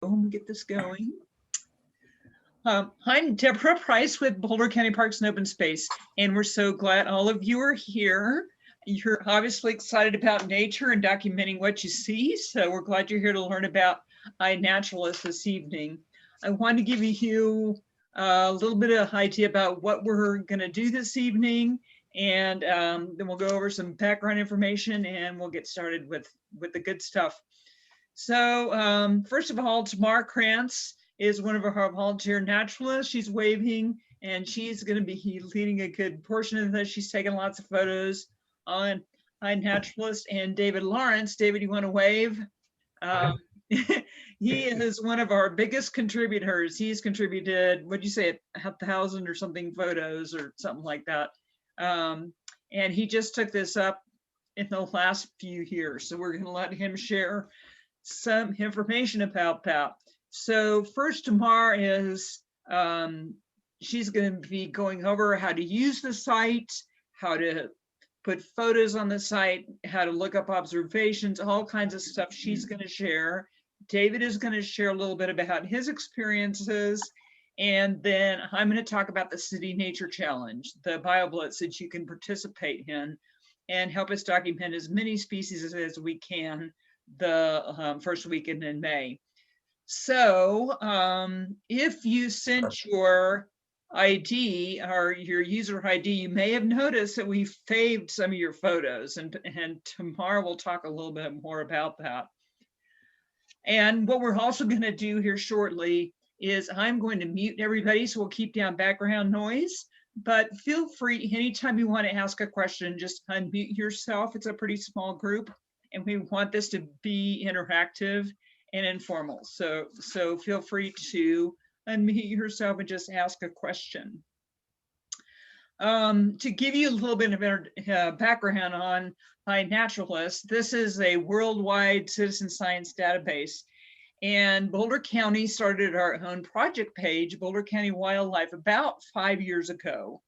let me get this going. I'm Deborah Price with Boulder County Parks and Open Space, and we're so glad all of you are here. You're obviously excited about nature and documenting what you see, so we're glad you're here to learn about iNaturalist this evening. I want to give you a little bit of idea about what we're going to do this evening, and then we'll go over some background information and we'll get started with the good stuff. So first of all, Tamar Krantz is one of our volunteer naturalists. She's waving and she's going to be leading a good portion of this. She's taking lots of photos on iNaturalist. And David Lawrence, David, you want to wave? He is one of our biggest contributors. He's contributed, what'd you say, 1,000 or something photos or something like that. And he just took this up in the last few years. So we're going to let him share some information about that. So first, Tamar is, she's going to be going over how to use the site, how to put photos on the site, how to look up observations, all kinds of stuff she's going to share. David is going to share a little bit about his experiences. And then I'm going to talk about the City Nature Challenge, the bioblitz that you can participate in and help us document as many species as we can the first weekend in May. So if you sent your ID or your user ID, you may have noticed that we faved some of your photos, and tomorrow we'll talk a little bit more about that. And what we're also going to do here shortly is I'm going to mute everybody, so we'll keep down background noise, but feel free anytime you want to ask a question, just unmute yourself. It's a pretty small group and we want this to be interactive and informal. So feel free to unmute yourself and just ask a question. To give you a little bit of background on iNaturalist, this is a worldwide citizen science database. And Boulder County started our own project page, Boulder County Wildlife, about 5 years ago.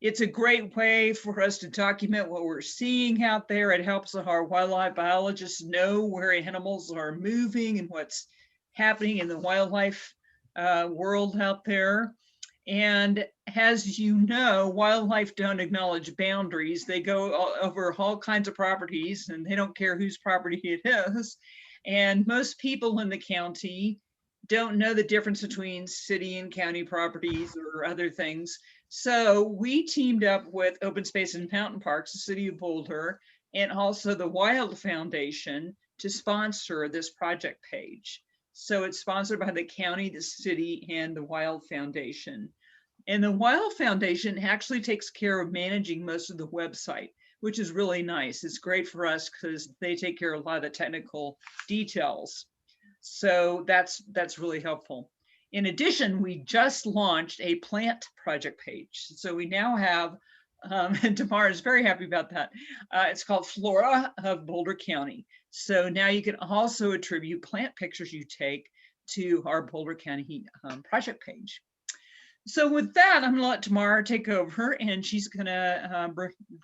It's a great way for us to document what we're seeing out there. It helps our wildlife biologists know where animals are moving and what's happening in the wildlife world out there. And as you know, wildlife don't acknowledge boundaries. They go over all kinds of properties and they don't care whose property it is. And most people in the county don't know the difference between city and county properties or other things. So we teamed up with Open Space and Mountain Parks, the City of Boulder, and also the Wild Foundation to sponsor this project page. So it's sponsored by the county, the city, and the Wild Foundation. And the Wild Foundation actually takes care of managing most of the website, which is really nice. It's great for us because they take care of a lot of the technical details. So that's really helpful. In addition, we just launched a plant project page. So we now have, and Tamara is very happy about that. It's called Flora of Boulder County. So now you can also attribute plant pictures you take to our Boulder County project page. So with that, I'm gonna let Tamara take over and she's gonna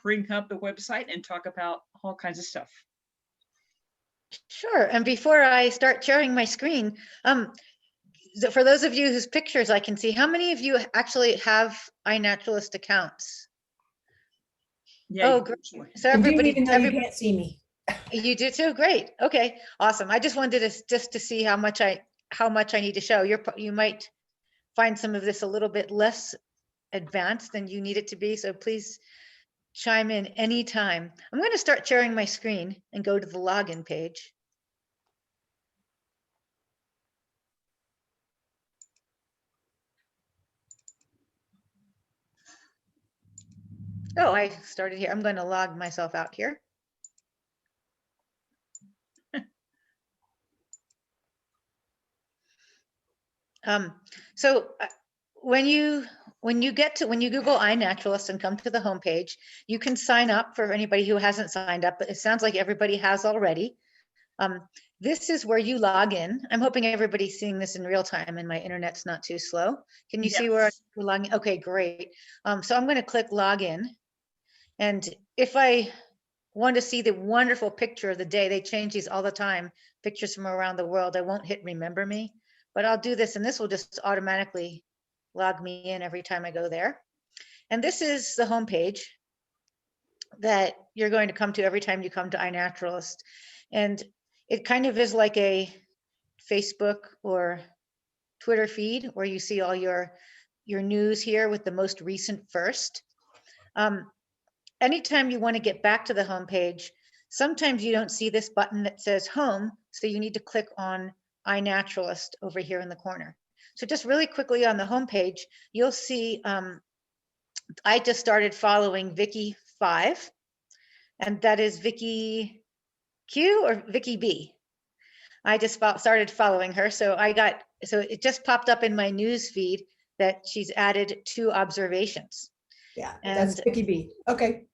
bring up the website and talk about all kinds of stuff. Sure, and before I start sharing my screen, for those of you whose pictures I can see, how many of you actually have iNaturalist accounts? Yeah, oh, great. So everybody, even though you can't see me. You do too. Great. Okay, awesome. I just wanted to see how much I need to show. You might find some of this a little bit less advanced than you need it to be. So please chime in anytime. I'm going to start sharing my screen and go to the login page. Oh, I started here. I'm going to log myself out here. So when you Google iNaturalist and come to the homepage, you can sign up for anybody who hasn't signed up, but it sounds like everybody has already. This is where you log in. I'm hoping everybody's seeing this in real time and my internet's not too slow. Can you see where we're logging? Okay, great. So I'm going to click login. And if I want to see the wonderful picture of the day, they change these all the time pictures from around the world, I won't hit remember me, but I'll do this and this will just automatically log me in every time I go there. And this is the home page that you're going to come to every time you come to iNaturalist. And it kind of is like a Facebook or Twitter feed where you see all your news here with the most recent first. Anytime you want to get back to the home page, sometimes you don't see this button that says home, so you need to click on iNaturalist over here in the corner. So just really quickly on the home page, you'll see I just started following Vicky 5, and that is Vicky Q or Vicky B. I just started following her, so it just popped up in my news feed that she's added 2 observations. Yeah, And that's Vicky B. Okay.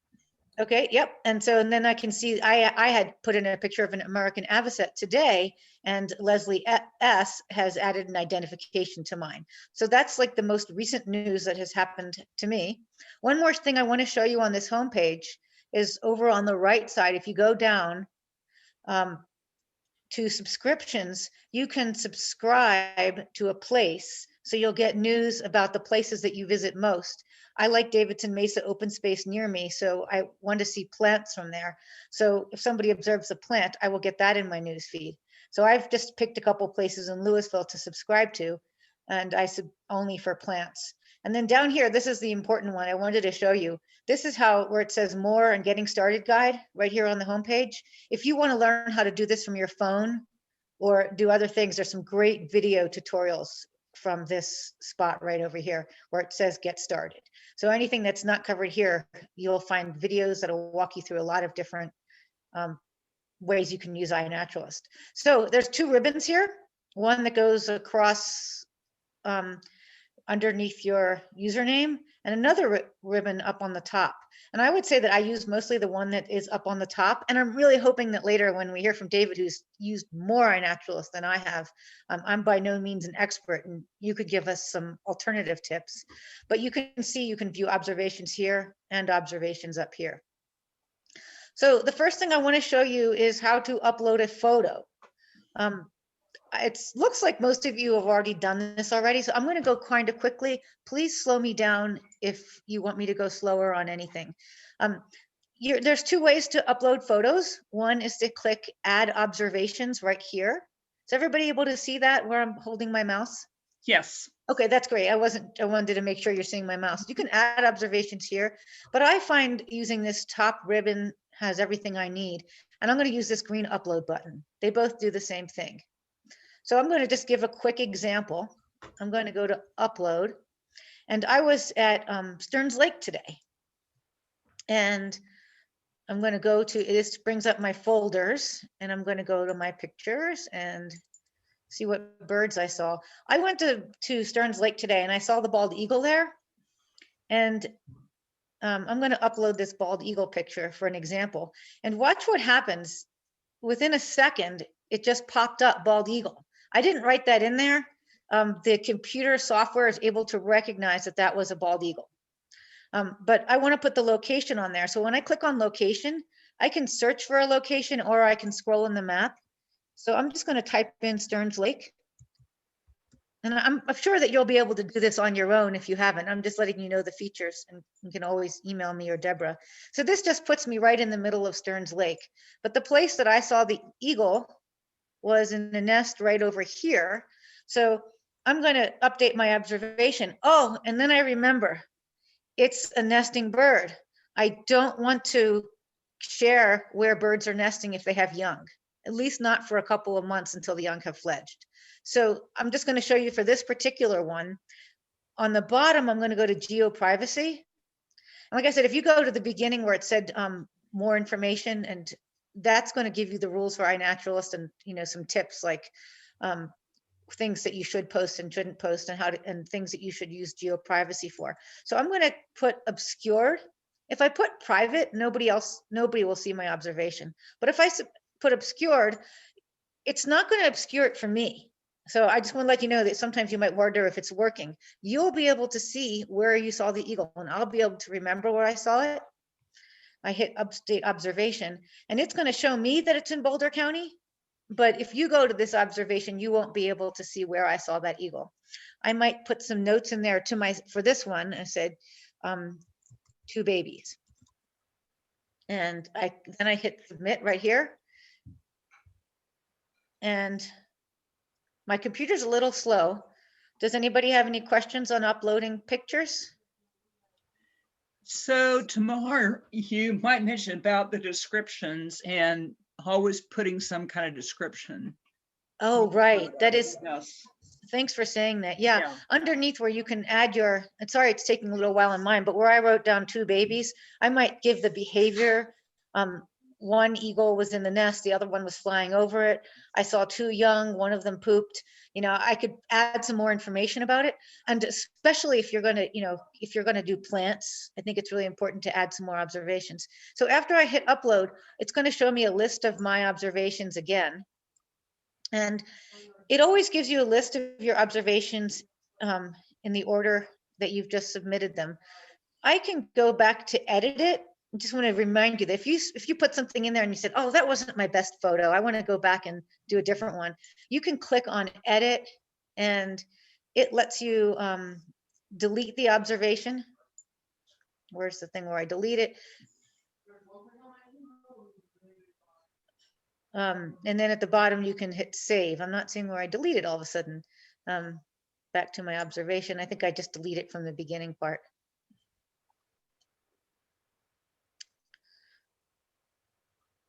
okay, yep. And then I can see I had put in a picture of an American avocet today, and Leslie S has added an identification to mine. So that's like the most recent news that has happened to me. One more thing I want to show you on this homepage is over on the right side. If you go down to subscriptions, you can subscribe to a place, so you'll get news about the places that you visit most. I like Davidson Mesa open space near me, so I want to see plants from there. So if somebody observes a plant, I will get that in my news feed. So I've just picked a couple places in Louisville to subscribe to, and I said only for plants. And then down here, this is the important one I wanted to show you. This is where it says more and getting started guide right here on the homepage. If you want to learn how to do this from your phone or do other things, there's some great video tutorials from this spot right over here where it says get started. So anything that's not covered here, you'll find videos that'll walk you through a lot of different ways you can use iNaturalist. So there's 2 ribbons here, one that goes across underneath your username, and another ribbon up on the top. And I would say that I use mostly the one that is up on the top. And I'm really hoping that later when we hear from David, who's used more iNaturalist than I have, I'm by no means an expert, and you could give us some alternative tips. But you can see, you can view observations here and observations up here. So the first thing I want to show you is how to upload a photo. It looks like most of you have already done this already, so I'm going to go kind of quickly. Please slow me down if you want me to go slower on anything. There's 2 ways to upload photos. One is to click add observations right here. Is everybody able to see that where I'm holding my mouse? Yes. Okay, that's great. I wanted to make sure you're seeing my mouse. You can add observations here, but I find using this top ribbon has everything I need. And I'm going to use this green upload button. They both do the same thing. So I'm going to just give a quick example. I'm going to go to upload, and I was at Stearns Lake today, and I'm going to go to, this brings up my folders, and I'm going to go to my pictures and see what birds I saw. I went to Stearns Lake today, and I saw the bald eagle there, and I'm going to upload this bald eagle picture for an example, and watch what happens. Within a second, it just popped up bald eagle. I didn't write that in there. The computer software is able to recognize that that was a bald eagle. But I want to put the location on there. So when I click on location, I can search for a location or I can scroll in the map. So I'm just going to type in Stearns Lake. And I'm sure that you'll be able to do this on your own if you haven't. I'm just letting you know the features, and you can always email me or Deborah. So this just puts me right in the middle of Stearns Lake. But the place that I saw the eagle was in the nest right over here. So I'm going to update my observation. Oh, and then I remember it's a nesting bird. I don't want to share where birds are nesting if they have young, at least not for a couple of months until the young have fledged. So I'm just going to show you for this particular one. On the bottom, I'm going to go to geo-privacy. And like I said, if you go to the beginning where it said more information, and that's going to give you the rules for iNaturalist and some tips like things that you should post and shouldn't post, and things that you should use geo-privacy for. So I'm going to put obscured. If I put private, nobody will see my observation. But if I put obscured, it's not going to obscure it for me. So I just want to let you know that sometimes you might wonder if it's working. You'll be able to see where you saw the eagle, and I'll be able to remember where I saw it. I hit update observation, and it's going to show me that it's in Boulder County, But if you go to this observation, you won't be able to see where I saw that eagle. I might put some notes in there for this one. I said, 2 babies. And then I hit submit right here. And my computer's a little slow. Does anybody have any questions on uploading pictures? So tomorrow, you might mention about the descriptions and always putting some kind of description. Oh, right. That is, Yes. thanks for saying that. Yeah, Yeah. underneath where you can add your, and sorry, it's taking a little while in mine, but where I wrote down 2 babies, I might give the behavior. One eagle was in the nest, the other one was flying over it. I saw 2 young, one of them pooped. You know, I could add some more information about it. And especially if you're gonna, you know, if you're gonna do plants, I think it's really important to add some more observations. So after I hit upload, it's gonna show me a list of my observations again. And it always gives you a list of your observations in the order that you've just submitted them. I can go back to edit it. I just want to remind you that if you put something in there and you said, oh, that wasn't my best photo, I want to go back and do a different one, you can click on edit and it lets you delete the observation. Where's the thing where I delete it? And then at the bottom, you can hit save. I'm not seeing where I deleted all of a sudden. Back to my observation. I think I just delete it from the beginning part.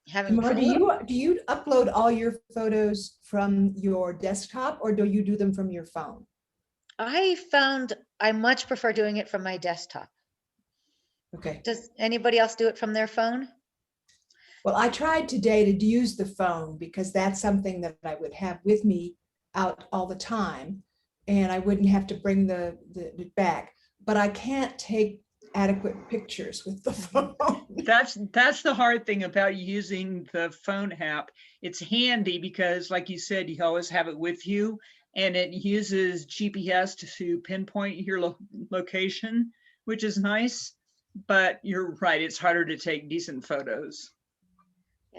Tamar, do you upload all your photos from your desktop or do you do them from your phone? I found I much prefer doing it from my desktop. Okay. Does anybody else do it from their phone? Well, I tried today to use the phone because that's something that I would have with me out all the time and I wouldn't have to bring the back, but I can't take adequate pictures with the phone. That's the hard thing about using the phone app. It's handy because, like you said, you always have it with you, and it uses GPS to pinpoint your location, which is nice. But you're right; it's harder to take decent photos.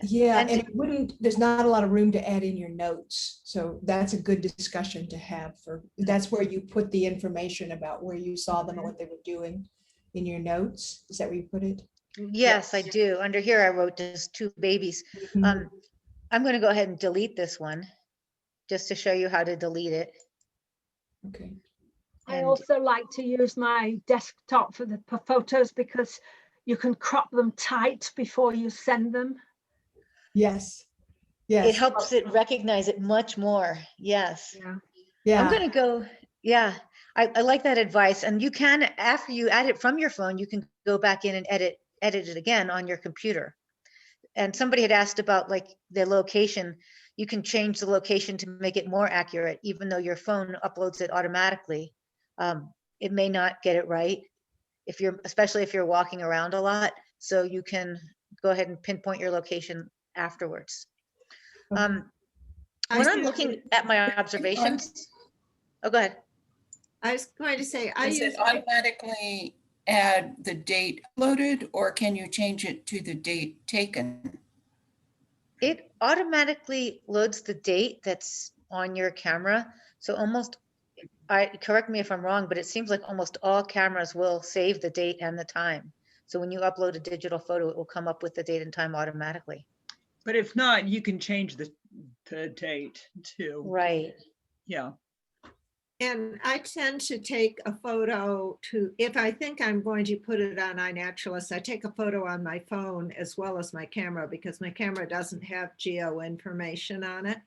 Yeah, and it wouldn't, there's not a lot of room to add in your notes. So that's a good discussion to have that's where you put the information about where you saw them and what they were doing in your notes. Is that where you put it? Yes, I do. Under here, I wrote just 2 babies. Mhm. I'm going to go ahead and delete this one just to show you how to delete it. Okay. I And also like to use my desktop for the photos because you can crop them tight before you send them. Yes. it Yes. helps it recognize it much more. Yes. Yeah. Yeah. I'm going to go. Yeah, I like that advice. And you can, after you add it from your phone, you can go back in and edit it again on your computer. And somebody had asked about like the location. You can change the location to make it more accurate, even though your phone uploads it automatically. It may not get it right especially if you're walking around a lot. So you can go ahead and pinpoint your location afterwards. When I'm looking at my observations, oh, go ahead. I was going to say, Does it automatically add the date uploaded, or can you change it to the date taken? It automatically loads the date that's on your camera. So correct me if I'm wrong, but it seems like almost all cameras will save the date and the time. So when you upload a digital photo, it will come up with the date and time automatically. But if not, you can change the date too. Right. Yeah. and I tend to take a photo if I think I'm going to put it on iNaturalist, I take a photo on my phone as well as my camera because my camera doesn't have geo information on it.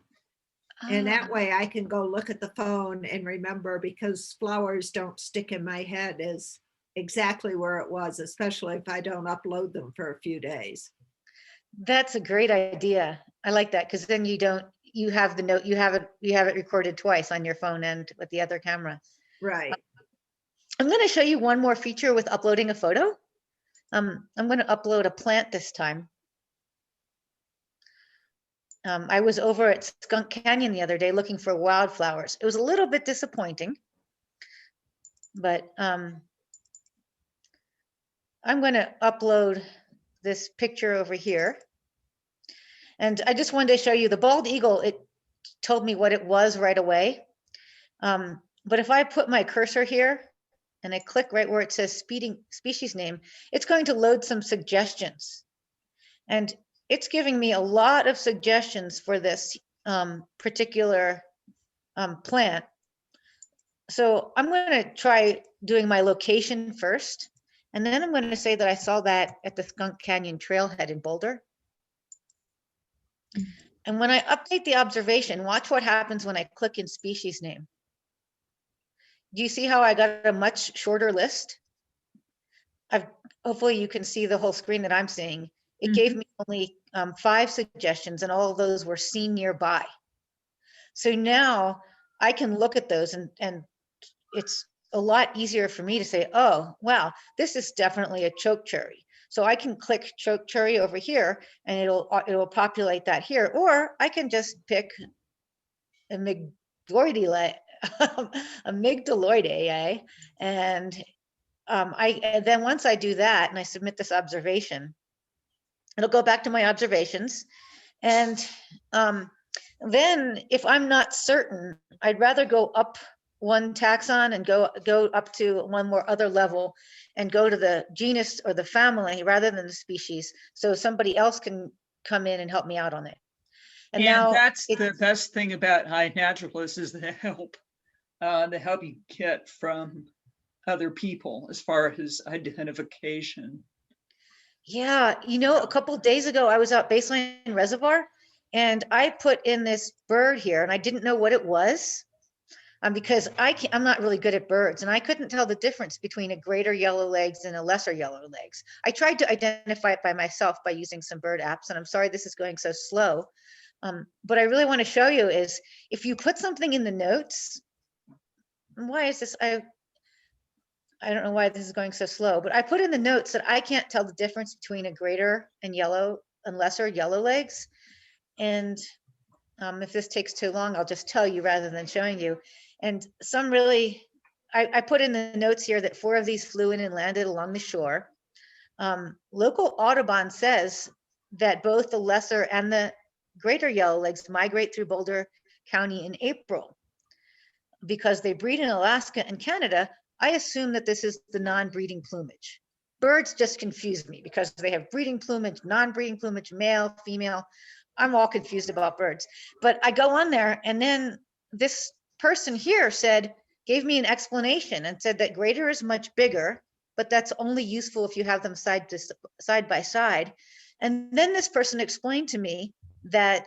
And that way I can go look at the phone and remember, because flowers don't stick in my head as exactly where it was, especially if I don't upload them for a few days. That's a great idea. I like that because then you have the note, you have it recorded twice on your phone and with the other camera. Right. I'm going to show you one more feature with uploading a photo. I'm going to upload a plant this time. I was over at Skunk Canyon the other day looking for wildflowers. It was a little bit disappointing, but I'm going to upload this picture over here. And I just wanted to show you the bald eagle. It told me what it was right away. But if I put my cursor here and I click right where it says species name, it's going to load some suggestions. And it's giving me a lot of suggestions for this particular plant. So I'm going to try doing my location first. And then I'm going to say that I saw that at the Skunk Canyon Trailhead in Boulder. And when I update the observation, watch what happens when I click in species name. Do you see how I got a much shorter list? Hopefully you can see the whole screen that I'm seeing. It gave me only 5 suggestions, and all of those were seen nearby. So now I can look at those, and it's a lot easier for me to say, oh, wow, this is definitely a choke cherry. So I can click choke cherry over here, and it'll populate that here, or I can just pick amygdaloideae, and then once I do that and I submit this observation, it'll go back to my observations. And then if I'm not certain, I'd rather go up one taxon and go up to one more other level and go to the genus or the family rather than the species, so somebody else can come in and help me out on it. And now that's the best thing about iNaturalist is the help you get from other people as far as identification. Yeah, you know, a couple of days ago, I was out Baseline Reservoir and I put in this bird here and I didn't know what it was because I'm not really good at birds, and I couldn't tell the difference between a greater yellow legs and a lesser yellow legs. I tried to identify it by myself by using some bird apps, and I'm sorry this is going so slow. But I really want to show you is if you put something in the notes, why is this? I don't know why this is going so slow, but I put in the notes that I can't tell the difference between a greater and yellow and lesser yellow legs. And if this takes too long, I'll just tell you rather than showing you. And some really, I put in the notes here that 4 of these flew in and landed along the shore. Local Audubon says that both the lesser and the greater yellow legs migrate through Boulder County in April because they breed in Alaska and Canada. I assume that this is the non-breeding plumage. Birds just confuse me because they have breeding plumage, non-breeding plumage, male, female. I'm all confused about birds. But I go on there, and then this person here gave me an explanation and said that greater is much bigger, but that's only useful if you have them side by side. And then this person explained to me that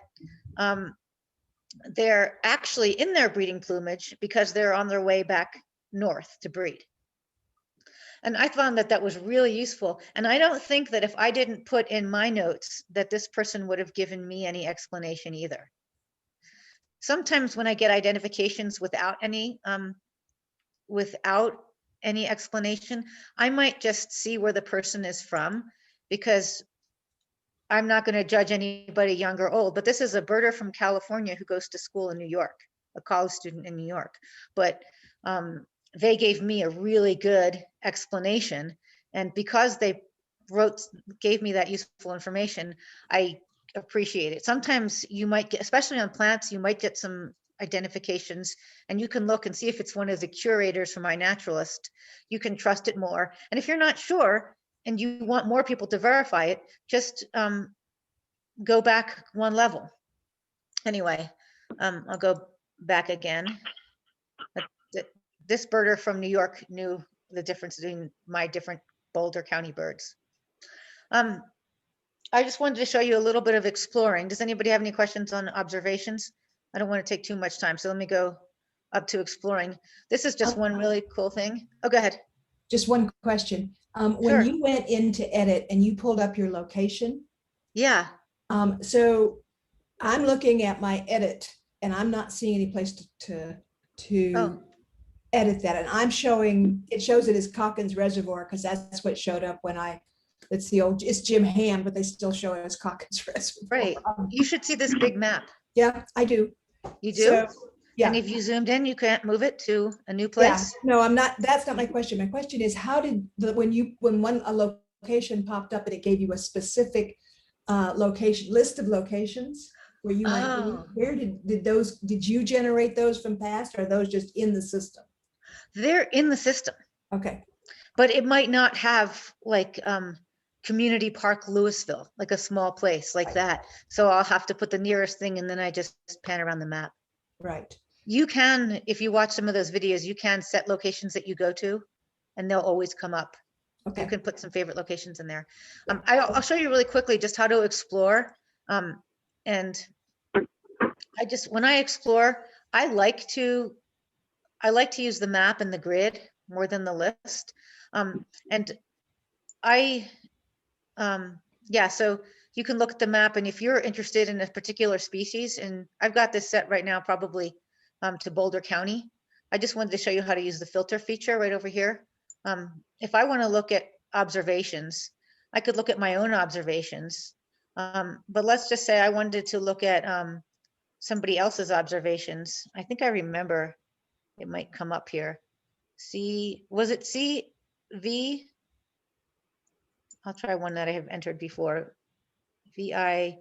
they're actually in their breeding plumage because they're on their way back north to breed. And I found that that was really useful. And I don't think that if I didn't put in my notes that this person would have given me any explanation either. Sometimes when I get identifications without any explanation, I might just see where the person is from, because I'm not going to judge anybody young or old, but this is a birder from California who goes to school in New York, a college student in New York. But they gave me a really good explanation. And because they gave me that useful information, I appreciate it. Sometimes you might get, especially on plants, you might get some identifications, and you can look and see if it's one of the curators from iNaturalist. You can trust it more. And if you're not sure and you want more people to verify it, just go back one level. Anyway, I'll go back again. This birder from New York knew the difference between my different Boulder County birds. I just wanted to show you a little bit of exploring. Does anybody have any questions on observations? I don't want to take too much time, so let me go up to exploring. This is just one really cool thing. Oh, go ahead. Just one question. Sure. When you went into edit and you pulled up your location. Yeah. So I'm looking at my edit and I'm not seeing any place to edit that. And I'm showing, it shows it as Calkins Reservoir because that's what showed up when it's Jim Ham, but they still show it as Calkins Reservoir. Right. You should see this big map. Yeah, I do. You do? So, yeah. And if you zoomed in, you can't move it to a new place? Yeah. No, I'm not. That's not my question. My question is, how did a location popped up and it gave you a specific list of locations where you might be? Oh. Where did you generate those from past, or are those just in the system? They're in the system, Okay, but it might not have like Community Park Louisville, like a small place like that. So I'll have to put the nearest thing and then I just pan around the map. right. You can, if you watch some of those videos, you can set locations that you go to and they'll always come up. You Okay, can put some favorite locations in there. I'll show you really quickly just how to explore. And when I explore, I like to use the map and the grid more than the list. So you can look at the map, and if you're interested in a particular species, and I've got this set right now probably to Boulder County. I just wanted to show you how to use the filter feature right over here. If I want to look at observations, I could look at my own observations. But let's just say I wanted to look at somebody else's observations. I think I remember it might come up here. Was it CV? I'll try one that I have entered before. Vicky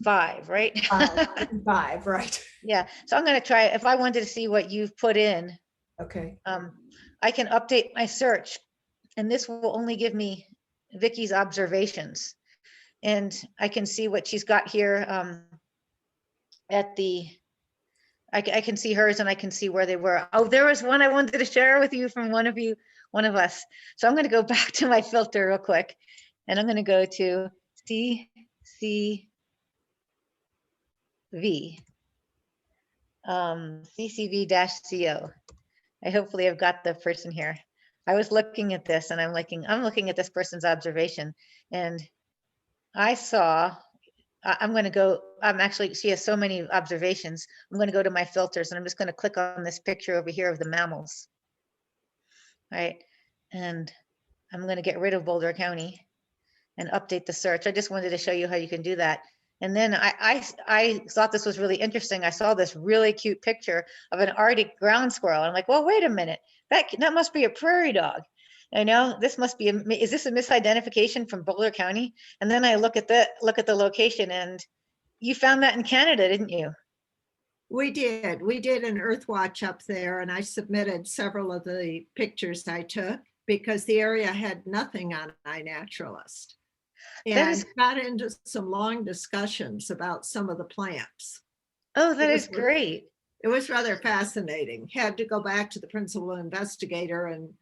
5, right? 5, right. Yeah, so I'm gonna try, if I wanted to see what you've put in, Okay, I can update my search, and this will only give me Vicky's observations. And I can see what she's got here I can see hers and I can see where they were. Oh, there was one I wanted to share with you from one of us. So I'm going to go back to my filter real quick, and I'm going to go to CCV, CCV-CO. Hopefully I've got the person here. I was looking at this and I'm looking at this person's observation, and I saw, she has so many observations. I'm going to go to my filters and I'm just going to click on this picture over here of the mammals. Right. And I'm going to get rid of Boulder County and update the search. I just wanted to show you how you can do that. And then I thought this was really interesting. I saw this really cute picture of an Arctic ground squirrel. I'm like, well, wait a minute, that must be a prairie dog. I know this must be is this a misidentification from Boulder County? And then I look at the location, and you found that in Canada, didn't you? We did an Earth Watch up there, and I submitted several of the pictures I took because the area had nothing on iNaturalist. And got into some long discussions about some of the plants. Oh, that is great. It was rather fascinating. Had to go back to the principal investigator and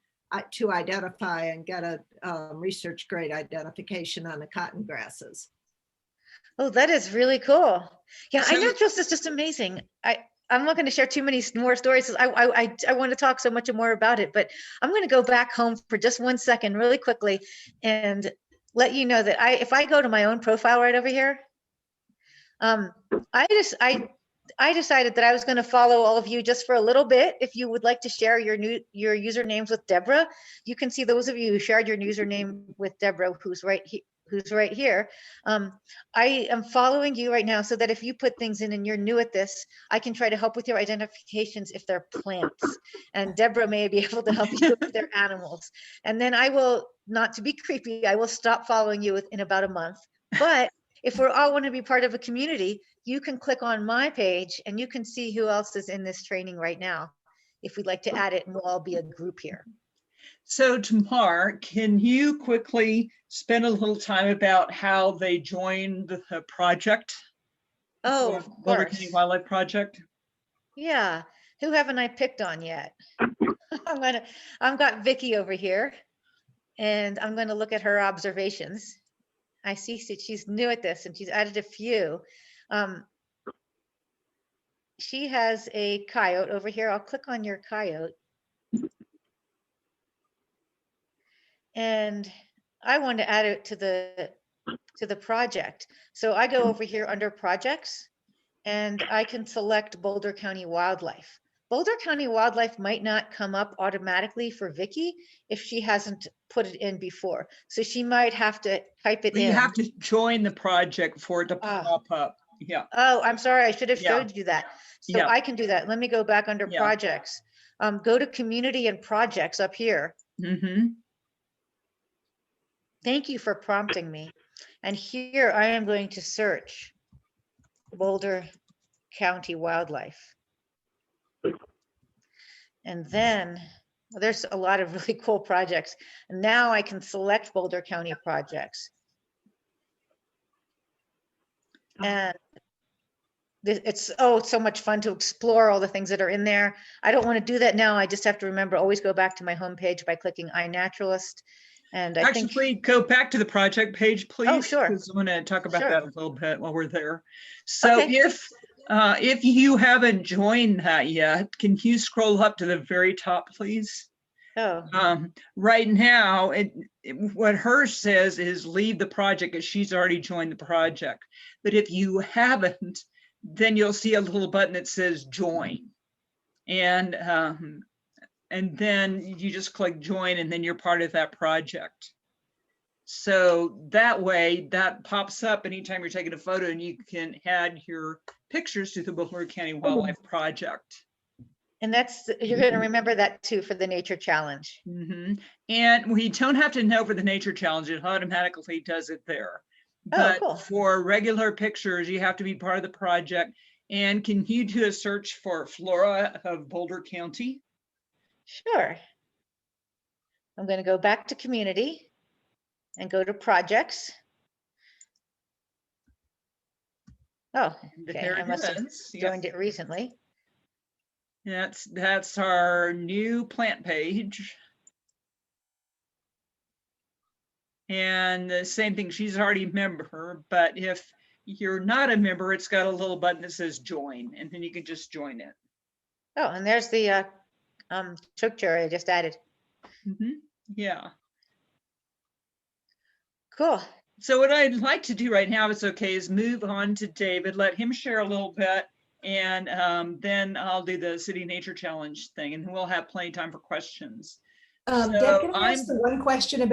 to identify and get a research grade identification on the cotton grasses. Oh, that is really cool. Yeah, iNaturalist is just amazing. I'm not going to share too many more stories. I want to talk so much more about it, but I'm going to go back home for just 1 second really quickly and let you know that if I go to my own profile right over here, I decided that I was going to follow all of you just for a little bit. If you would like to share your usernames with Deborah, you can see those of you who shared your username with Deborah, who's right here. I am following you right now so that if you put things in and you're new at this, I can try to help with your identifications if they're plants. And Deborah may be able to help you with their animals. And then I will, not to be creepy, I will stop following you in about a month. But if we all want to be part of a community, you can click on my page and you can see who else is in this training right now, if we'd like to add it, and we'll all be a group here. So Tamar, can you quickly spend a little time about how they joined the project? Oh, of Boulder course. County Wildlife Project? Yeah, who haven't I picked on yet? I've got Vicky over here, and I'm going to look at her observations. I see she's new at this and she's added a few. She has a coyote over here. I'll click on your coyote. And I want to add it to the project. So I go over here under projects and I can select Boulder County Wildlife. Boulder County Wildlife might not come up automatically for Vicky if she hasn't put it in before. So she might have to type it in. You have to join the project for it to pop up. Yeah. Oh, I'm sorry. I should have showed you that. So Yeah. I can do that. Let me go back under projects. Go to community and projects up here. Mm-hmm. Thank you for prompting me. And here I am going to search Boulder County wildlife. And then well, there's a lot of really cool projects. And now I can select Boulder County projects. And it's so much fun to explore all the things that are in there. I don't want to do that now. I just have to remember, always go back to my homepage by clicking iNaturalist. And I think, Actually, go back to the project page, please. Oh, sure. Because I'm going to talk about Sure. that a little bit while we're there. So Okay. if you haven't joined that yet, can you scroll up to the very top, please? oh, Right now, what hers says is leave the project because she's already joined the project. But if you haven't, then you'll see a little button that says join. And then you just click join and then you're part of that project. So that way that pops up anytime you're taking a photo and you can add your pictures to the Boulder County Wildlife Project. and you're going to remember that too for the nature challenge. Mhm. And we don't have to know for the nature challenge, it automatically does it there. But cool. for regular pictures, you have to be part of the project. And can you do a search for Flora of Boulder County? Sure. I'm going to go back to community and go to projects. Oh, okay. There I it must have is. Yep. joined it recently. That's our new plant page. And the same thing, she's already a member, but if you're not a member, it's got a little button that says join, and then you can just join it. Oh, and there's the structure I just added. Yeah. Cool. So what I'd like to do right now, if it's okay, is move on to David, let him share a little bit, and then I'll do the City Nature Challenge thing, and we'll have plenty of time for questions. Deb, So can I ask the one question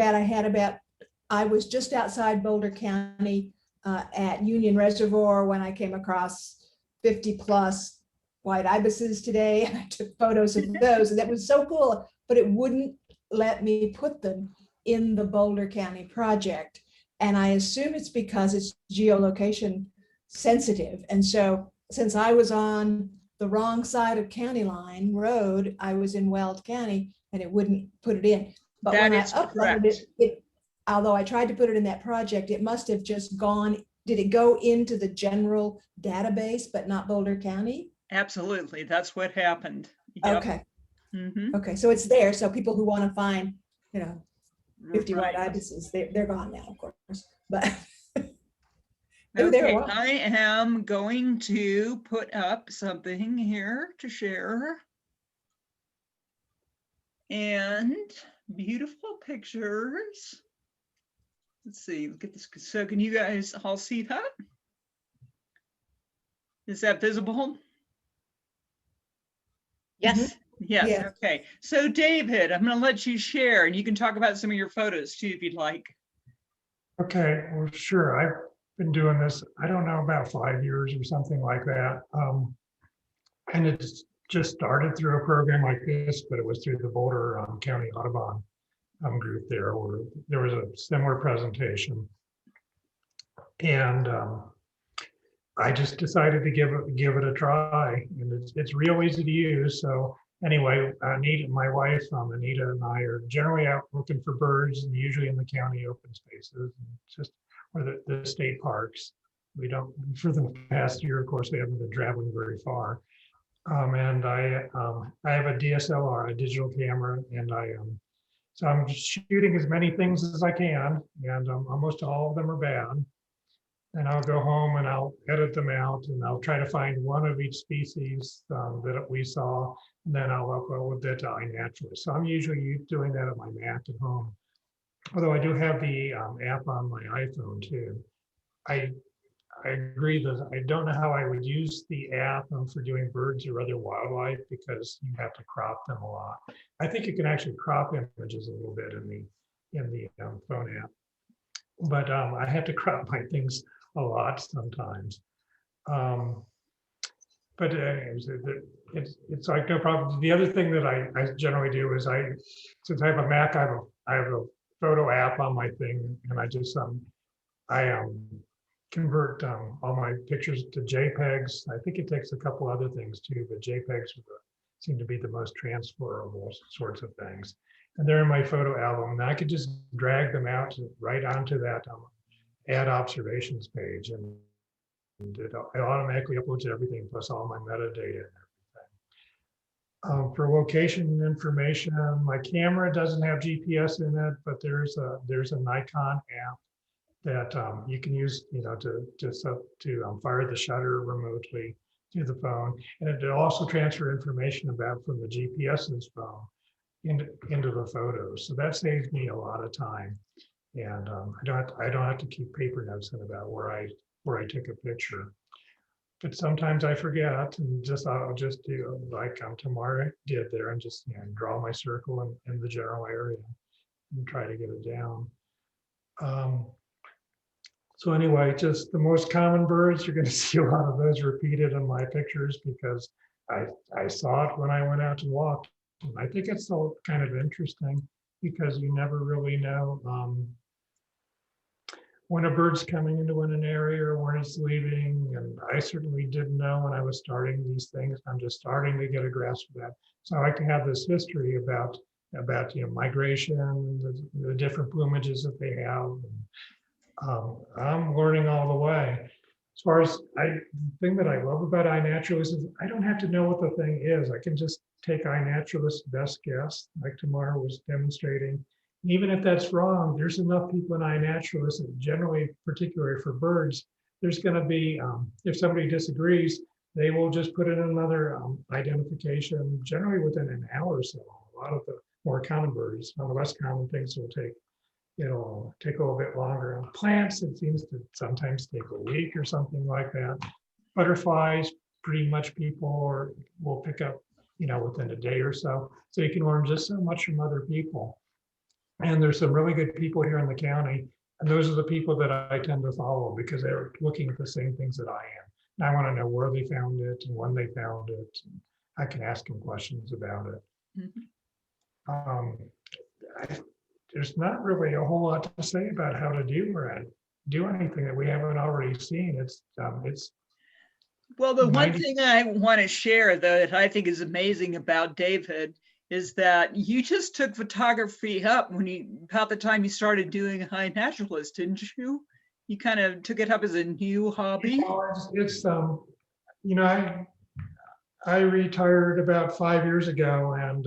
I was just outside Boulder County at Union Reservoir when I came across 50 plus white ibises today. And I took photos of those, and that was so cool, but it wouldn't let me put them in the Boulder County project. And I assume it's because it's geolocation sensitive. And so since I was on the wrong side of County Line Road, I was in Weld County and it wouldn't put it in. But That when I is uploaded correct. it, although I tried to put it in that project, it must have just gone, did it go into the general database, but not Boulder County? Absolutely, that's what happened. Yep. Okay, Mhm. okay, so it's there. So people who want to find, 50 white Right. ibises, they're gone now, of course, but. they were there a Okay, while. I am going to put up something here to share. And beautiful pictures. Let's see, look at this. So can you guys all see that? Is that visible? Yes. Yes, Yes. okay. So David, I'm gonna let you share and you can talk about some of your photos too, if you'd like. Okay, well, sure. I've been doing this, I don't know, about 5 years or something like that. And it's just started through a program like this, but it was through the Boulder County Audubon group there, where there was a similar presentation. And I just decided to give it a try, and it's real easy to use. So anyway, Anita, my wife, Anita, and I are generally out looking for birds, and usually in the county open spaces, and just or the state parks. We don't, for the past year, of course, we haven't been traveling very far. And I have a DSLR, a digital camera, and so I'm shooting as many things as I can, and almost all of them are bad. And I'll go home and I'll edit them out, and I'll try to find one of each species that we saw, and then I'll upload that to iNaturalist. So I'm usually doing that at my Mac at home. Although I do have the app on my iPhone too. I agree that I don't know how I would use the app for doing birds or other wildlife, because you have to crop them a lot. I think you can actually crop images a little bit in the phone app, but I have to crop my things a lot sometimes. But anyways, it's like no problem. The other thing that I generally do is since I have a Mac, I have a photo app on my thing, and I convert all my pictures to JPEGs. I think it takes a couple other things too, but JPEGs seem to be the most transferable sorts of things. And they're in my photo album, and I could just drag them out right onto that add observations page, and it automatically uploads everything plus all my metadata and everything. For location information, my camera doesn't have GPS in it, but there's a Nikon app that you can use, to fire the shutter remotely to the phone, and it also transfer information about from the GPS's phone into the photos. So that saves me a lot of time, and I don't have to keep paper notes about where I took a picture. But sometimes I forget, and I'll just do like Tamara did there, and just draw my circle in the general area and try to get it down. So anyway, just the most common birds, you're going to see a lot of those repeated in my pictures because I saw it when I went out to walk. And I think it's so kind of interesting because you never really know when a bird's coming into an area or when it's leaving. And I certainly didn't know when I was starting these things. I'm just starting to get a grasp of that. So I like to have this history about migration, the different plumages that they have. I'm learning all the way. As far as the thing that I love about iNaturalist is I don't have to know what the thing is. I can just take iNaturalist best guess, like Tamara was demonstrating. Even if that's wrong, there's enough people in iNaturalist, and generally, particularly for birds, there's going to be, if somebody disagrees, they will just put in another identification, generally within an hour or so. A lot of the more common birds, some of the less common things will take a little bit longer. On plants, it seems to sometimes take a week or something like that. Butterflies, pretty much people will pick up, within a day or so. So you can learn just so much from other people. And there's some really good people here in the county, and those are the people that I tend to follow because they're looking at the same things that I am. And I want to know where they found it and when they found it. I can ask them questions about it. Mm-hmm. There's not really a whole lot to say about how to do anything that we haven't already seen. It's well, the one thing I want to share that I think is amazing about David is that you just took photography up about the time you started doing iNaturalist, didn't you? You kind of took it up as a new hobby. I retired about 5 years ago, and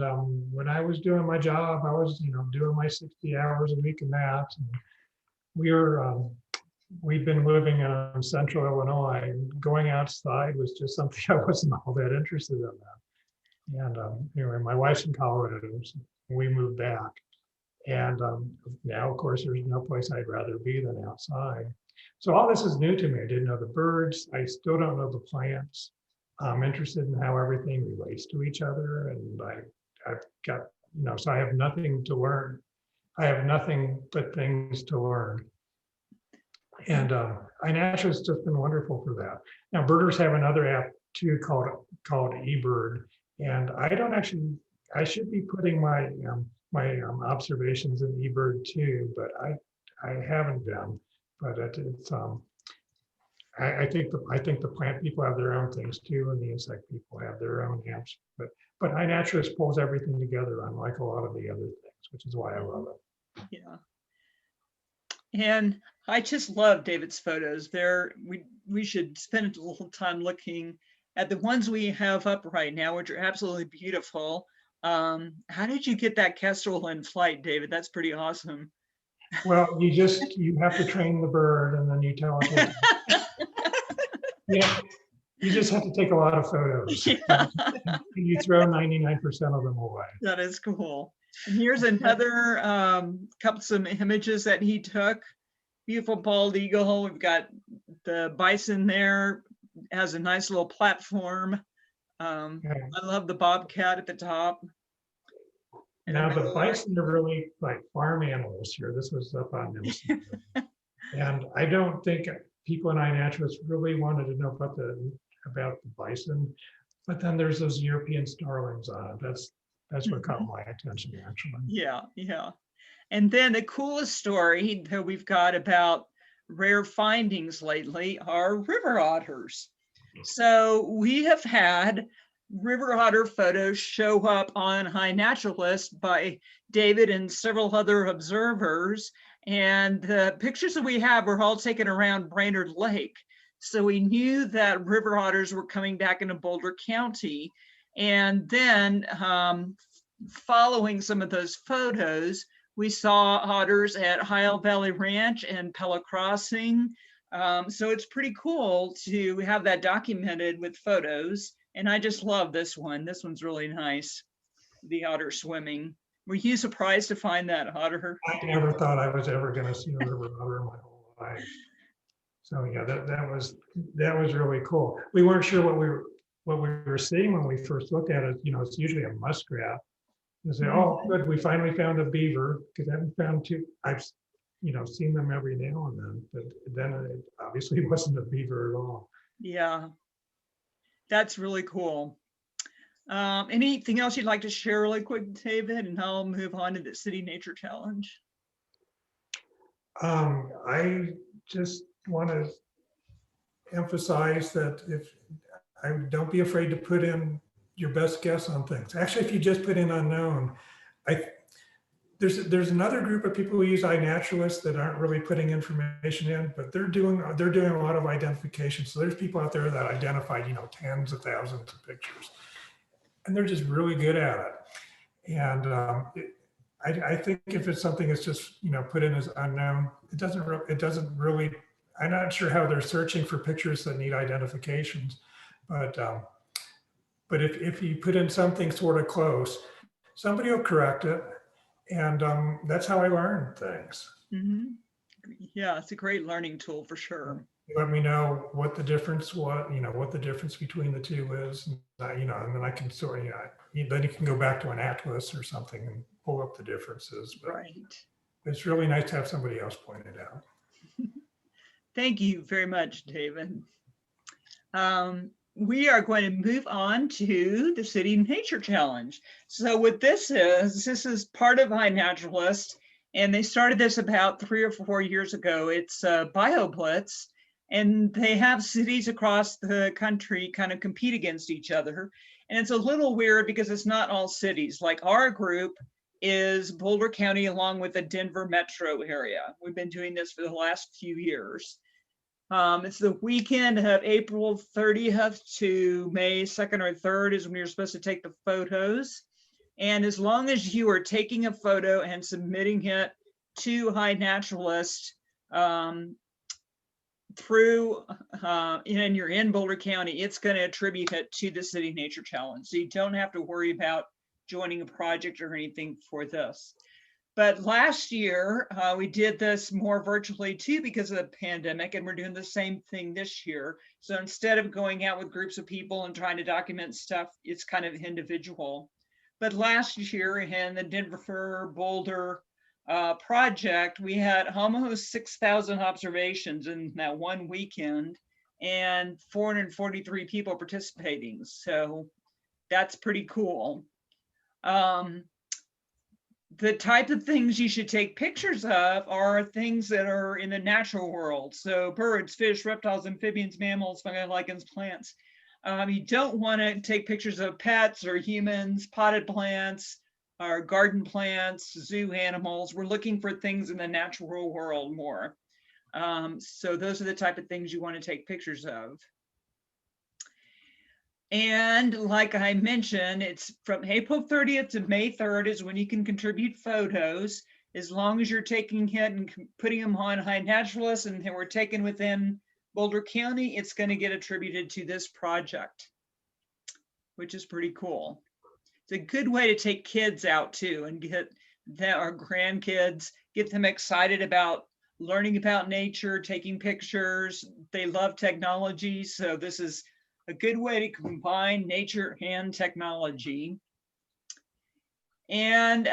when I was doing my job, I was, doing my 60 hours a week and that. And we'd been living in central Illinois, and going outside was just something I wasn't all that interested in that. And anyway, my wife's in Colorado, so we moved back. And now, of course, there's no place I'd rather be than outside. So all this is new to me. I didn't know the birds. I still don't know the plants. I'm interested in how everything relates to each other, and I've got, so I have nothing to learn. I have nothing but things to learn. And iNaturalist has just been wonderful for that. Now, birders have another app too called eBird, and I should be putting my observations in eBird too, but I haven't been. But it's I think the plant people have their own things too, and the insect people have their own apps. But iNaturalist pulls everything together, unlike a lot of the other things, which is why I love it. Yeah. And I just love David's photos. We should spend a little time looking at the ones we have up right now, which are absolutely beautiful. How did you get that kestrel in flight, David? That's pretty awesome. Well, you have to train the bird, and then you tell it what you just have to take a lot of photos. Yeah. You throw 99% of them away. That is cool. And here's another some images that he took. Beautiful bald eagle. We've got the bison there, has a nice little platform. I love the bobcat at the top. Now the bison are really like farm animals here. This was up on Nelson. And I don't think people in iNaturalist really wanted to know about the bison, but then there's those European starlings on it. That's what caught my attention, actually. Yeah, yeah. And then the coolest story that we've got about rare findings lately are river otters. So we have had river otter photos show up on iNaturalist by David and several other observers. And the pictures that we have were all taken around Brainerd Lake. So we knew that river otters were coming back into Boulder County. And then following some of those photos, we saw otters at Heil Valley Ranch and Pella Crossing. So it's pretty cool to have that documented with photos. And I just love this one. This one's really nice. The otter swimming. Were you surprised to find that otter? I never thought I was ever going to see a river otter in my whole life. So yeah, that was really cool. We weren't sure what we were seeing when we first looked at it. You know, it's usually a muskrat. We say, oh, good, we finally found a beaver, because I haven't found two. I've seen them every now and then, but then it obviously wasn't a beaver at all. Yeah, that's really cool. Anything else you'd like to share really quick, David, and I'll move on to the City Nature Challenge. I just want to emphasize that don't be afraid to put in your best guess on things. Actually, if you just put in unknown, there's another group of people who use iNaturalist that aren't really putting information in, but they're doing a lot of identification. So there's people out there that identified, tens of thousands of pictures, and they're just really good at it. And I think if it's something that's just put in as unknown, it doesn't really. I'm not sure how they're searching for pictures that need identifications, but if you put in something sort of close, somebody will correct it. And that's how I learn things. Mm-hmm. Yeah, it's a great learning tool for sure. Let me know what the difference what the difference between the two is, and then I can then you can go back to an atlas or something and pull up the differences. But right. It's really nice to have somebody else point it out. Thank you very much, David. We are going to move on to the City Nature Challenge. So what this is part of iNaturalist, and they started this about 3 or 4 years ago. It's bioblitz, and they have cities across the country kind of compete against each other. And it's a little weird because it's not all cities. Like our group is Boulder County along with the Denver metro area. We've been doing this for the last few years. It's the weekend of April 30th to May 2nd or 3rd is when you're supposed to take the photos. And as long as you are taking a photo and submitting it to iNaturalist through, and you're in Boulder County, it's going to attribute it to the City Nature Challenge. So you don't have to worry about joining a project or anything for this. But last year, we did this more virtually too because of the pandemic, and we're doing the same thing this year. So instead of going out with groups of people and trying to document stuff, it's kind of individual. But last year in the Denver Boulder project, we had almost 6,000 observations in that one weekend and 443 people participating. So that's pretty cool. The type of things you should take pictures of are things that are in the natural world. So birds, fish, reptiles, amphibians, mammals, fungi, lichens, plants. You don't want to take pictures of pets or humans, potted plants, or garden plants, zoo animals. We're looking for things in the natural world more. So those are the type of things you want to take pictures of. And like I mentioned, it's from April 30th to May 3rd is when you can contribute photos, as long as you're taking it and putting them on iNaturalist and they were taken within Boulder County, it's going to get attributed to this project, which is pretty cool. It's a good way to take kids out too and get our grandkids, get them excited about learning about nature, taking pictures. They love technology, so this is a good way to combine nature and technology. And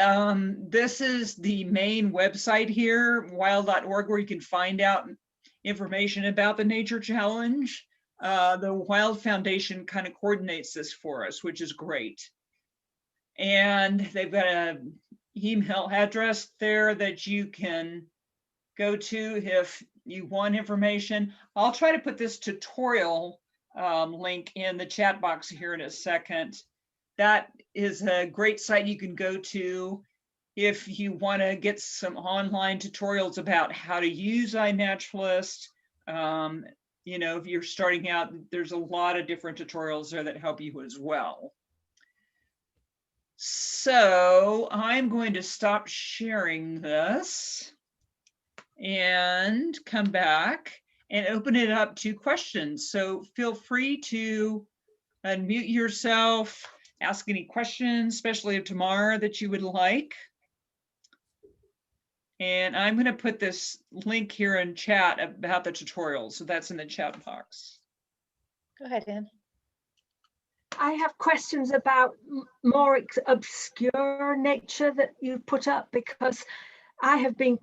this is the main website here, wild.org, where you can find out information about the Nature Challenge. The Wild Foundation kind of coordinates this for us, which is great. And they've got a email address there that you can go to if you want information. I'll try to put this tutorial link in the chat box here in a second. That is a great site you can go to if you want to get some online tutorials about how to use iNaturalist. You know, if you're starting out, there's a lot of different tutorials there that help you as well. So I'm going to stop sharing this and come back and open it up to questions. So feel free to unmute yourself, ask any questions, especially of Tamara, that you would like. And I'm going to put this link here in chat about the tutorial. So that's in the chat box. Go ahead, Ann. I have questions about more obscure nature that you put up, because I have been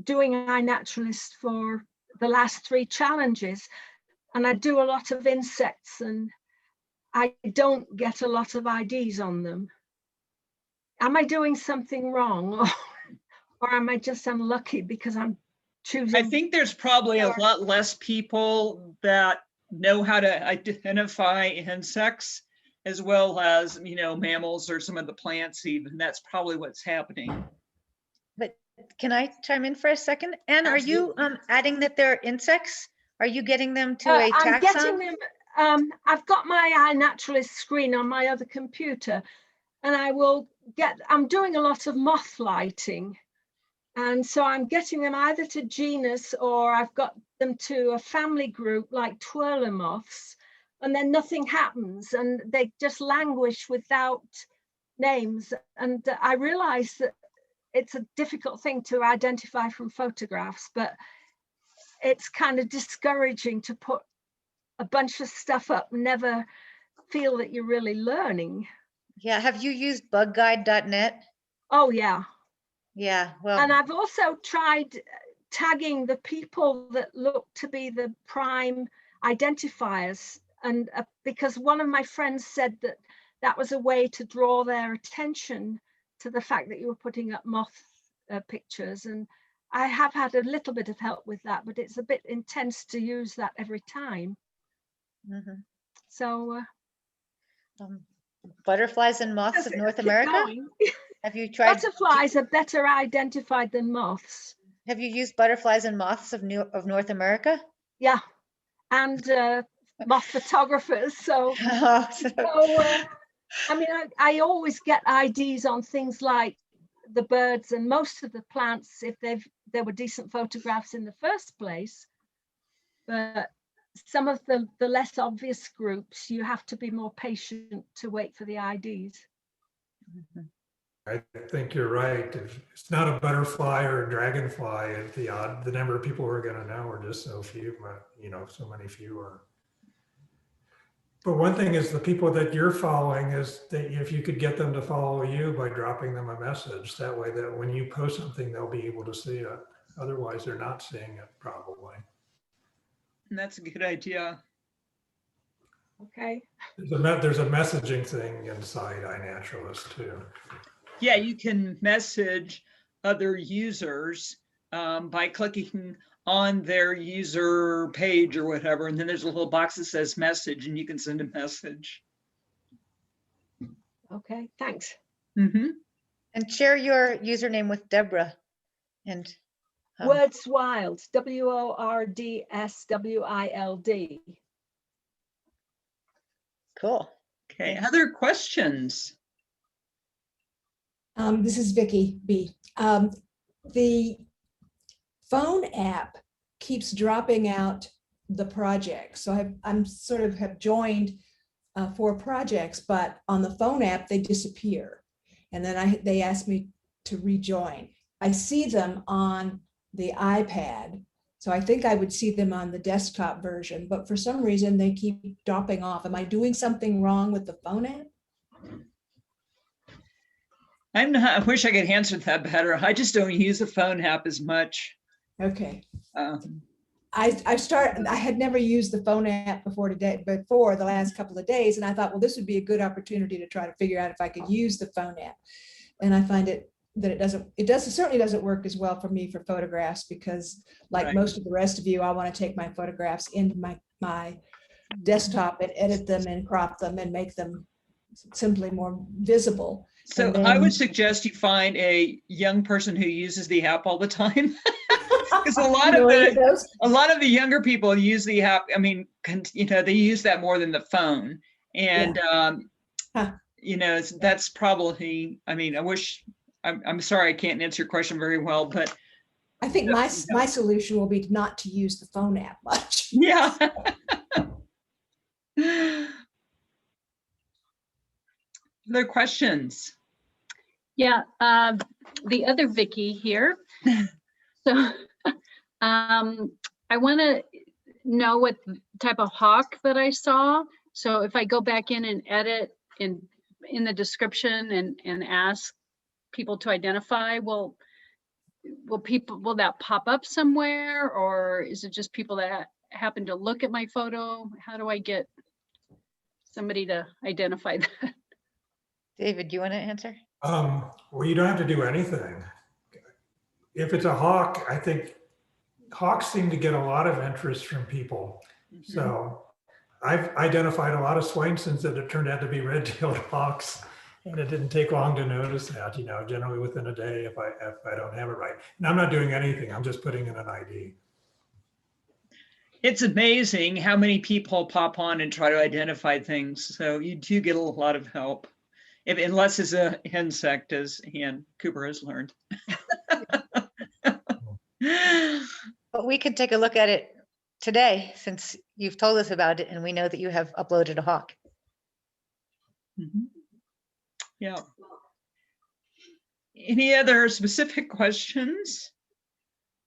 doing iNaturalist for the last 3 challenges, and I do a lot of insects and I don't get a lot of IDs on them. Am I doing something wrong, or am I just unlucky because I'm choosing? I think there's probably a lot less people that know how to identify insects as well as, you know, mammals or some of the plants even. That's probably what's happening. But can I chime in for a second? Ann, are you adding that they're insects? Are you getting them to a I'm getting taxon? them. I've got my iNaturalist screen on my other computer, and I'm doing a lot of moth lighting. And so I'm getting them either to genus, or I've got them to a family group like twirler moths, and then nothing happens and they just languish without names. And I realize that it's a difficult thing to identify from photographs, but it's kind of discouraging to put a bunch of stuff up, never feel that you're really learning. Yeah, have you used bugguide.net? Oh yeah. Yeah, well. And I've also tried tagging the people that look to be the prime identifiers. And because one of my friends said that that was a way to draw their attention to the fact that you were putting up moth pictures. And I have had a little bit of help with that, but it's a bit intense to use that every time. Mm-hmm. So butterflies and moths of North America? Have you tried? Butterflies are better identified than moths. Have you used butterflies and moths of North America? Yeah, and moth photographers. So, I mean, I always get IDs on things like the birds and most of the plants if there were decent photographs in the first place. But some of the less obvious groups, you have to be more patient to wait for the IDs. Mm-hmm. I think you're right. If it's not a butterfly or a dragonfly, the number of people who are going to know are just so few, but you know, so many fewer. But one thing is the people that you're following is that if you could get them to follow you by dropping them a message, that way that when you post something, they'll be able to see it. Otherwise, they're not seeing it probably. And that's a good idea. Okay. There's a messaging thing inside iNaturalist too. Yeah, you can message other users by clicking on their user page or whatever, and then there's a little box that says message, and you can send a message. Okay, thanks. Mm-hmm. And share your username with Deborah. And Words Wild, WORDSWILD. Cool. Okay, other questions? This is Vicki B. The phone app keeps dropping out the projects. So I'm sort of have joined 4 projects, but on the phone app, they disappear. And then they ask me to rejoin. I see them on the iPad. So I think I would see them on the desktop version, but for some reason they keep dropping off. Am I doing something wrong with the phone app? I wish I could answer that better. I just don't use the phone app as much. Okay. I had never used the phone app before the last couple of days. And I thought, well, this would be a good opportunity to try to figure out if I could use the phone app. And I find it that it certainly doesn't work as well for me for photographs, because like Right. most of the rest of you, I want to take my photographs into my desktop and edit them and crop them and make them simply more visible. So And I then- would suggest you find a young person who uses the app all the time. Because a lot of the younger people use the app. I mean, they use that more than the phone. And, that's probably, I mean, I'm sorry, I can't answer your question very well, but I think my solution will be not to use the phone app much. yeah. Other questions? Yeah, the other Vicky here. So I want to know what type of hawk that I saw. So if I go back in and edit in the description and ask people to identify, will that pop up somewhere, or is it just people that happen to look at my photo? How do I get somebody to identify that? David, do you want to answer? Well, you don't have to do anything. If it's a hawk, I think hawks seem to get a lot of interest from people. So I've identified a lot of Swainsons that have turned out to be red-tailed hawks, and it didn't take long to notice that, generally within a day if I don't have it right. And I'm not doing anything, I'm just putting in an ID. It's amazing how many people pop on and try to identify things. So you do get a lot of help. Unless it's an insect, as Cooper has learned. But we could take a look at it today, since you've told us about it and we know that you have uploaded a hawk. Yeah. Any other specific questions?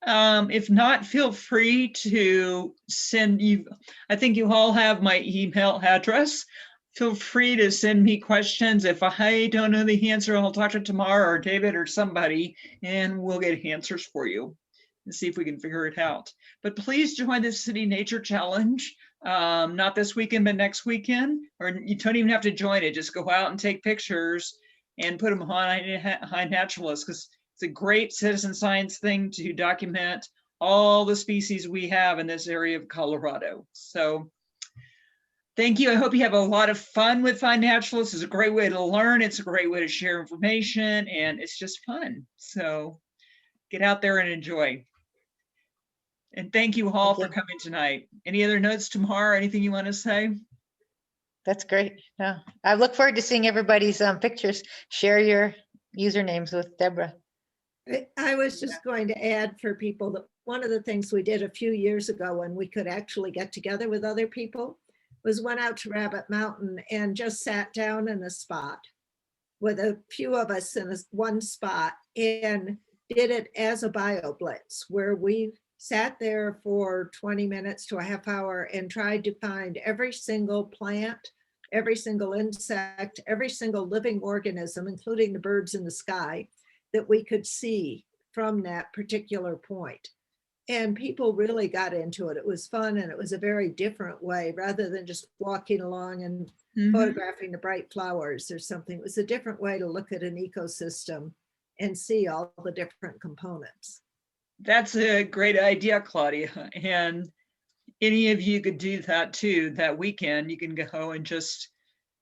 If not, feel free to send you. I think you all have my email address. Feel free to send me questions. If I don't know the answer, I'll talk to Tamara or David or somebody, and we'll get answers for you and see if we can figure it out. But please join the City Nature Challenge. Not this weekend, but next weekend. Or you don't even have to join it. Just go out and take pictures and put them on iNaturalist, because it's a great citizen science thing to document all the species we have in this area of Colorado. So thank you. I hope you have a lot of fun with iNaturalist. It's a great way to learn. It's a great way to share information, and it's just fun. So get out there and enjoy. And thank you all for coming tonight. Any other notes, Tamara? Anything you want to say? That's great. No, I look forward to seeing everybody's pictures. Share your usernames with Deborah. I was just going to add for people that one of the things we did a few years ago when we could actually get together with other people was went out to Rabbit Mountain and just sat down in a spot with a few of us in one spot and did it as a bioblitz, where we sat there for 20 minutes to a half hour and tried to find every single plant, every single insect, every single living organism, including the birds in the sky, that we could see from that particular point. And people really got into it. It was fun, and it was a very different way, rather than just walking along and photographing the bright flowers or something. It was a different way to look at an ecosystem and see all the different components. That's a great idea, Claudia. And any of you could do that too that weekend. You can go and just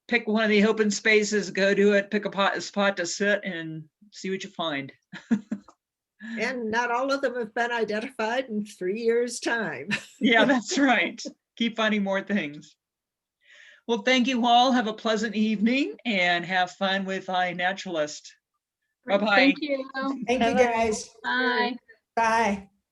pick one of the open spaces, go to it, pick a spot to sit and see what you find. And not all of them have been identified in 3 years' time. Yeah, that's right. Keep finding more things. Well, thank you all. Have a pleasant evening and have fun with iNaturalist. Bye-bye. Thank you. Thank you, guys. Bye. Bye.